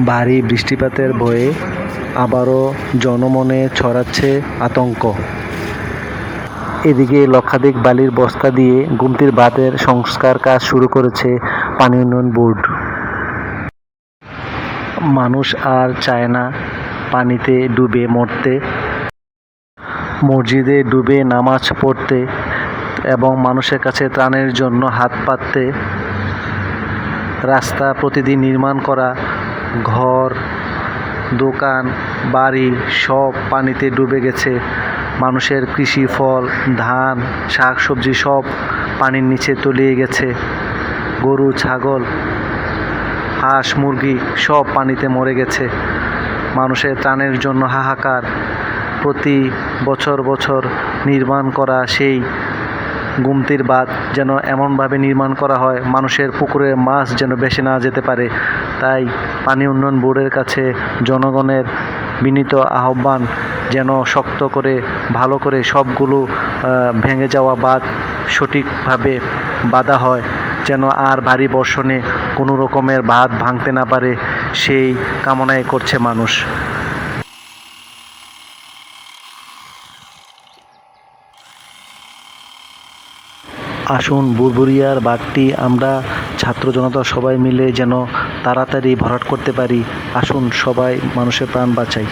ভারী বৃষ্টিপাতের ভয়ে আবারও জনমনে ছড়াচ্ছে আতঙ্ক। এদিকে লক্ষাধিক বালির বস্তা দিয়ে গুমতির বাঁধের সংস্কার কাজ শুরু করেছে পানি উন্নয়ন বোর্ড। মানুষ আর চায় না পানিতে ডুবে মরতে, মসজিদে ডুবে নামাজ পড়তে এবং মানুষের কাছে ত্রাণের জন্য হাত পাততে। রাস্তা প্রতিদিন নির্মাণ করা, ঘর, দোকান, বাড়ি সব পানিতে ডুবে গেছে। মানুষের কৃষি, ফল, ধান, শাক সবজি সব পানির নিচে তলিয়ে গেছে। গরু, ছাগল, হাঁস, মুরগি সব পানিতে মরে গেছে। মানুষের ত্রাণের জন্য হাহাকার। প্রতি বছর নির্মাণ করা সেই গুমতির বাঁধ যেন এমনভাবে নির্মাণ করা হয় মানুষের পুকুরে মাছ যেন ভেসে না যেতে পারে। তাই পানি উন্নয়ন বোর্ডের কাছে জনগণের বিনীত আহ্বান যেন শক্ত করে ভালো করে সবগুলো ভেঙে যাওয়া বাঁধ সঠিকভাবে বাঁধা হয়, যেন আর ভারী বর্ষণে কোনো রকমের বাঁধ ভাঙতে না পারে, সেই কামনাই করছে মানুষ। আসুন বুরবুরিয়ার বাঁধটি আমরা ছাত্র জনতা সবাই মিলে যেন তাড়াতাড়ি ভরাট করতে পারি। আসুন সবাই মানুষের প্রাণ বাঁচাই।